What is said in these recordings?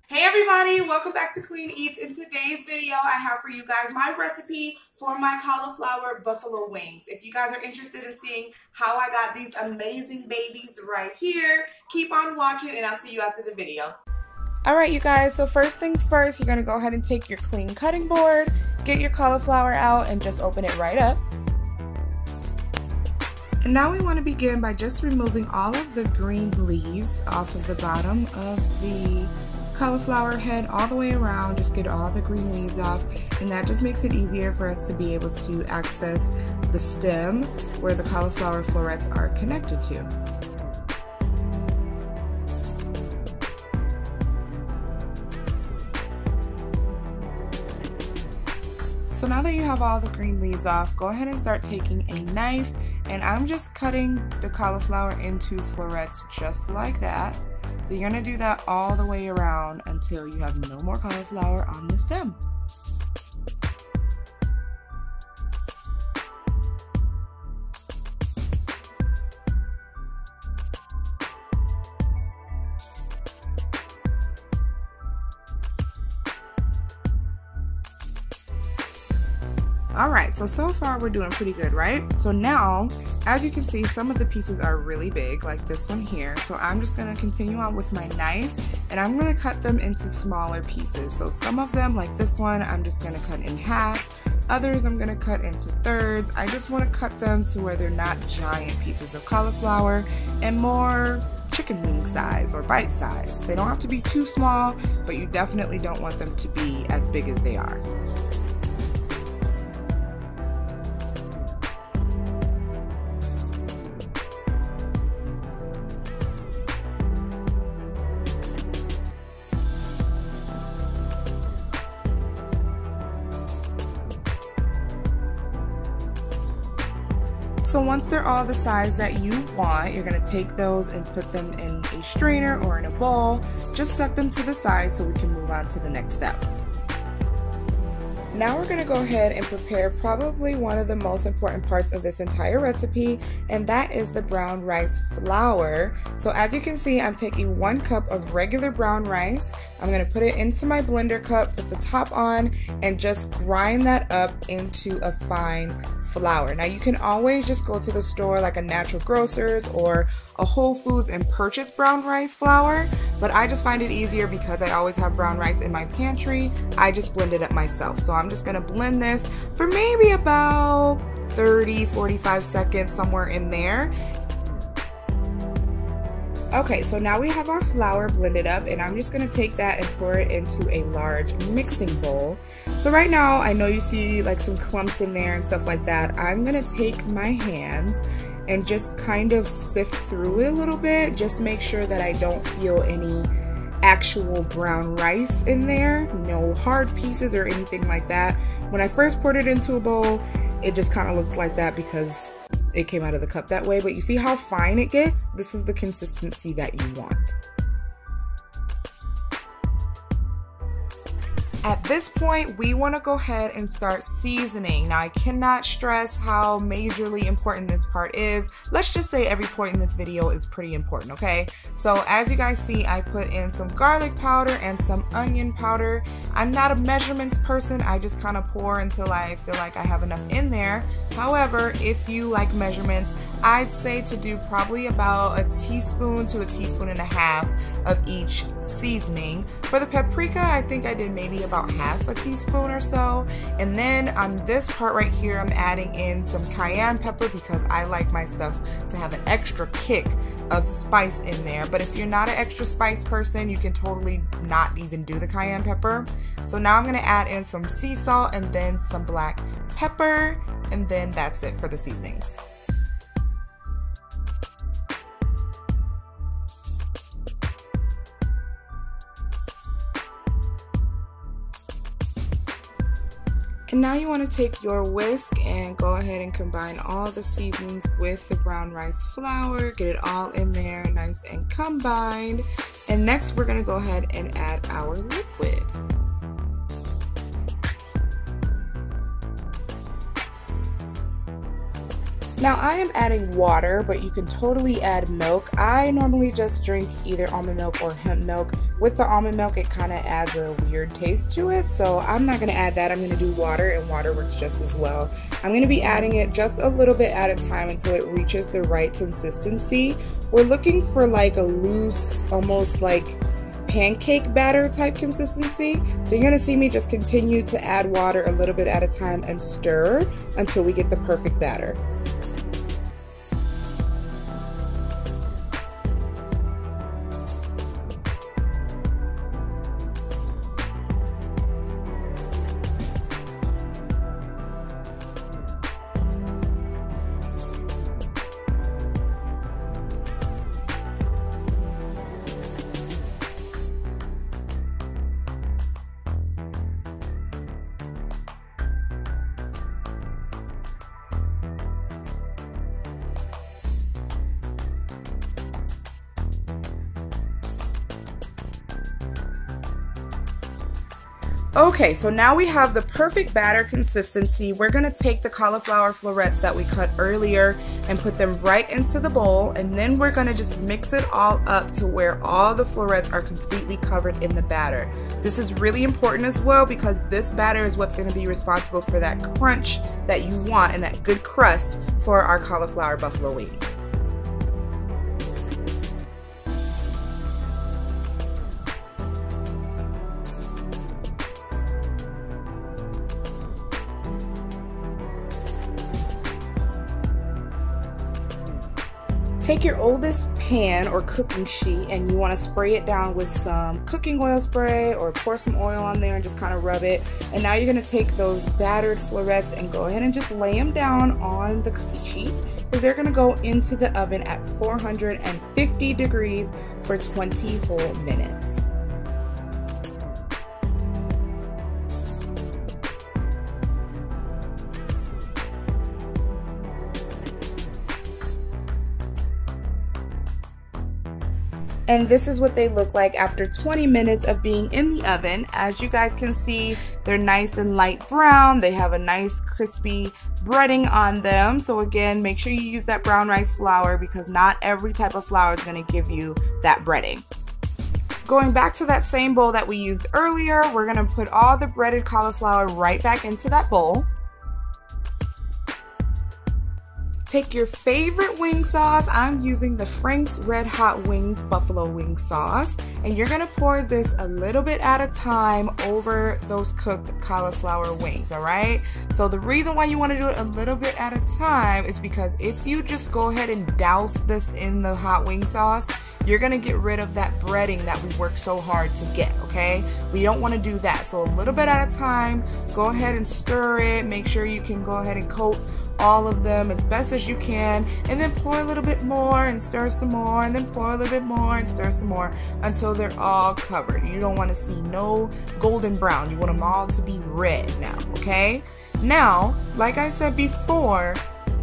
Hey everybody, welcome back to Queeneatz. In today's video, I have for you guys my recipe for my cauliflower buffalo wings. If you guys are interested in seeing how I got these amazing babies right here, keep on watching and I'll see you after the video. Alright you guys, so first things first, you're going to go ahead and take your clean cutting board, get your cauliflower out and just open it right up. And now we want to begin by just removing all of the green leaves off of the bottom of the cauliflower head all the way around. Just get all the green leaves off, and that just makes it easier for us to be able to access the stem where the cauliflower florets are connected to. So now that you have all the green leaves off, go ahead and start taking a knife, and I'm just cutting the cauliflower into florets just like that. So you're going to do that all the way around until you have no more cauliflower on the stem. Alright, so far we're doing pretty good, right? So now, as you can see, some of the pieces are really big, like this one here. So I'm just going to continue on with my knife, and I'm going to cut them into smaller pieces. So some of them, like this one, I'm just going to cut in half. Others I'm going to cut into thirds. I just want to cut them to where they're not giant pieces of cauliflower and more chicken wing size or bite size. They don't have to be too small, but you definitely don't want them to be as big as they are. So once they're all the size that you want, you're going to take those and put them in a strainer or in a bowl. Just set them to the side so we can move on to the next step. Now we're going to go ahead and prepare probably one of the most important parts of this entire recipe, and that is the brown rice flour. So as you can see, I'm taking 1 cup of regular brown rice. I'm going to put it into my blender cup, put the top on, and just grind that up into a fine flour. Now you can always just go to the store like a Natural Grocers or a Whole Foods and purchase brown rice flour, but I just find it easier because I always have brown rice in my pantry. I just blend it up myself. So I'm just going to blend this for maybe about 30-45 seconds, somewhere in there. Okay, so now we have our flour blended up, and I'm just going to take that and pour it into a large mixing bowl. So right now, I know you see like some clumps in there and stuff like that. I'm going to take my hands and just kind of sift through it a little bit. Just make sure that I don't feel any actual brown rice in there. No hard pieces or anything like that. When I first poured it into a bowl, it just kind of looked like that because it came out of the cup that way, but you see how fine it gets? This is the consistency that you want. At this point, we want to go ahead and start seasoning. Now, I cannot stress how majorly important this part is. Let's just say every point in this video is pretty important, okay? So as you guys see, I put in some garlic powder and some onion powder. I'm not a measurements person. I just kind of pour until I feel like I have enough in there. However, if you like measurements, I'd say to do probably about a teaspoon to a teaspoon and a half of each seasoning. For the paprika, I think I did maybe about half a teaspoon or so. And then on this part right here, I'm adding in some cayenne pepper because I like my stuff to have an extra kick of spice in there. But if you're not an extra spice person, you can totally not even do the cayenne pepper. So now I'm going to add in some sea salt and then some black pepper, and then that's it for the seasonings. And now you want to take your whisk and go ahead and combine all the seasonings with the brown rice flour. Get it all in there nice and combined. And next we're going to go ahead and add our liquid. Now I am adding water, but you can totally add milk. I normally just drink either almond milk or hemp milk. With the almond milk, it kind of adds a weird taste to it, so I'm not going to add that. I'm going to do water, and water works just as well. I'm going to be adding it just a little bit at a time until it reaches the right consistency. We're looking for like a loose, almost like pancake batter type consistency. So you're going to see me just continue to add water a little bit at a time and stir until we get the perfect batter. Okay, so now we have the perfect batter consistency. We're gonna take the cauliflower florets that we cut earlier and put them right into the bowl, and then we're gonna just mix it all up to where all the florets are completely covered in the batter. This is really important as well because this batter is what's gonna be responsible for that crunch that you want and that good crust for our cauliflower buffalo wings. Take your oldest pan or cooking sheet and you want to spray it down with some cooking oil spray or pour some oil on there and just kind of rub it. And now you're going to take those battered florets and go ahead and just lay them down on the cookie sheet because they're going to go into the oven at 450 degrees for 20 whole minutes. And this is what they look like after 20 minutes of being in the oven. As you guys can see, they're nice and light brown. They have a nice crispy breading on them. So again, make sure you use that brown rice flour because not every type of flour is going to give you that breading. Going back to that same bowl that we used earlier, we're going to put all the breaded cauliflower right back into that bowl. Take your favorite wing sauce. I'm using the Frank's Red Hot Wings buffalo wing sauce, and you're gonna pour this a little bit at a time over those cooked cauliflower wings, all right? So the reason why you wanna do it a little bit at a time is because if you just go ahead and douse this in the hot wing sauce, you're gonna get rid of that breading that we worked so hard to get, okay? We don't wanna do that. So a little bit at a time, go ahead and stir it. Make sure you can go ahead and coat all of them as best as you can, and then pour a little bit more and stir some more, and then pour a little bit more and stir some more until they're all covered. You don't want to see no golden brown. You want them all to be red now, okay? Now, like I said before,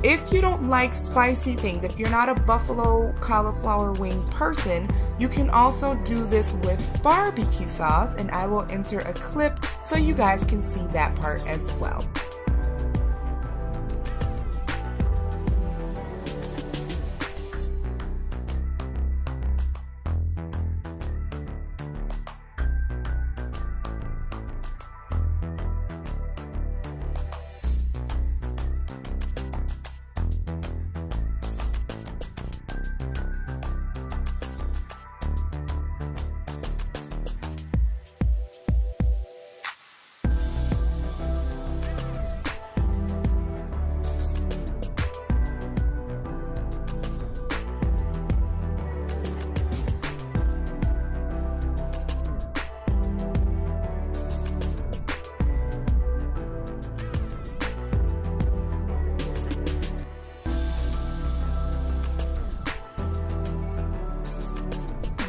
if you don't like spicy things, if you're not a buffalo cauliflower wing person, you can also do this with barbecue sauce, and I will enter a clip so you guys can see that part as well.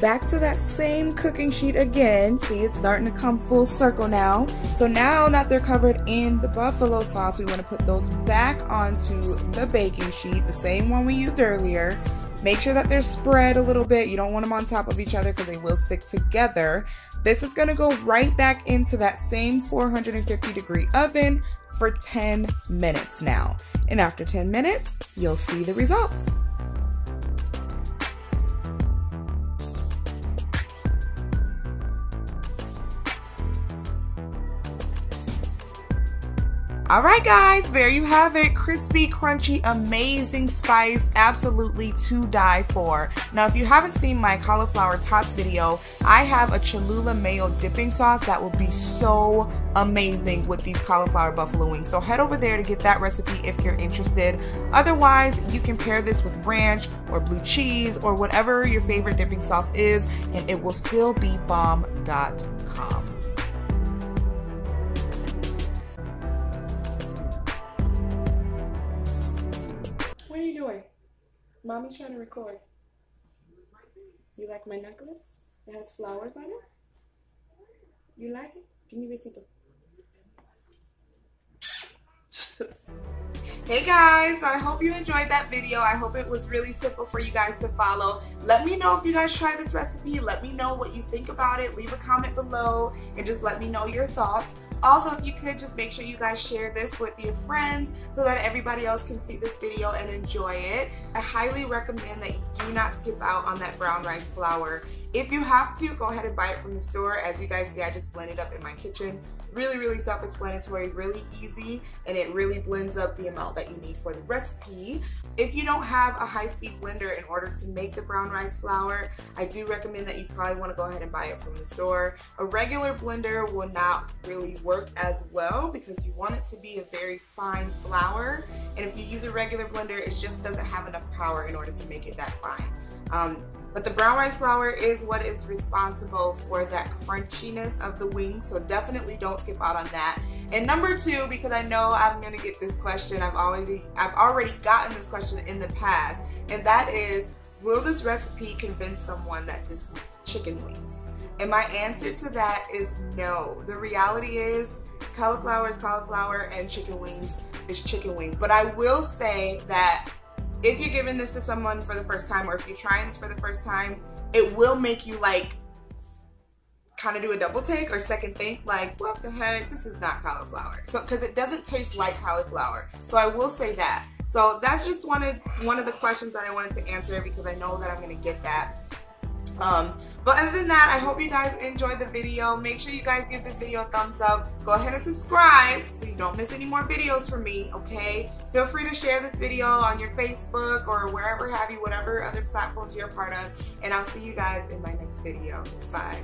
Back to that same cooking sheet again. See, it's starting to come full circle now. So now that they're covered in the buffalo sauce, we want to put those back onto the baking sheet, the same one we used earlier. Make sure that they're spread a little bit. You don't want them on top of each other because they will stick together. This is gonna go right back into that same 450-degree oven for 10 minutes now. And after 10 minutes, you'll see the results. Alright guys, there you have it. Crispy, crunchy, amazing spice, absolutely to die for. Now if you haven't seen my cauliflower tots video, I have a Cholula-Mayo dipping sauce that will be so amazing with these cauliflower buffalo wings. So head over there to get that recipe if you're interested. Otherwise, you can pair this with ranch or blue cheese or whatever your favorite dipping sauce is, and it will still be bomb.com. What are you doing? Mommy's trying to record. You like my necklace? It has flowers on it? You like it? Give me a besito. Hey guys, I hope you enjoyed that video. I hope it was really simple for you guys to follow. Let me know if you guys try this recipe. Let me know what you think about it. Leave a comment below and just let me know your thoughts. Also, if you could just make sure you guys share this with your friends so that everybody else can see this video and enjoy it. I highly recommend that you do not skip out on that brown rice flour. If you have to, go ahead and buy it from the store. As you guys see, I just blend it up in my kitchen. Really self-explanatory, really easy, and it really blends up the amount that you need for the recipe. If you don't have a high-speed blender in order to make the brown rice flour, I do recommend that you probably want to go ahead and buy it from the store. A regular blender will not really work as well because you want it to be a very fine flour, and if you use a regular blender, it just doesn't have enough power in order to make it that fine. But the brown rice flour is what is responsible for that crunchiness of the wings, so definitely don't skip out on that. And number two, because I know I'm gonna get this question, I've already gotten this question in the past, and that is, will this recipe convince someone that this is chicken wings? And my answer to that is no. The reality is, cauliflower is cauliflower and chicken wings is chicken wings. But I will say that if you're giving this to someone for the first time, or if you're trying this for the first time, it will make you like kind of do a double take or second think, like, what the heck, this is not cauliflower. So, because it doesn't taste like cauliflower. So I will say that. So that's just one of the questions that I wanted to answer because I know that I'm gonna get that. But other than that, I hope you guys enjoyed the video. Make sure you guys give this video a thumbs up. Go ahead and subscribe so you don't miss any more videos from me, okay? Feel free to share this video on your Facebook or wherever have you, whatever other platforms you're a part of. And I'll see you guys in my next video. Bye.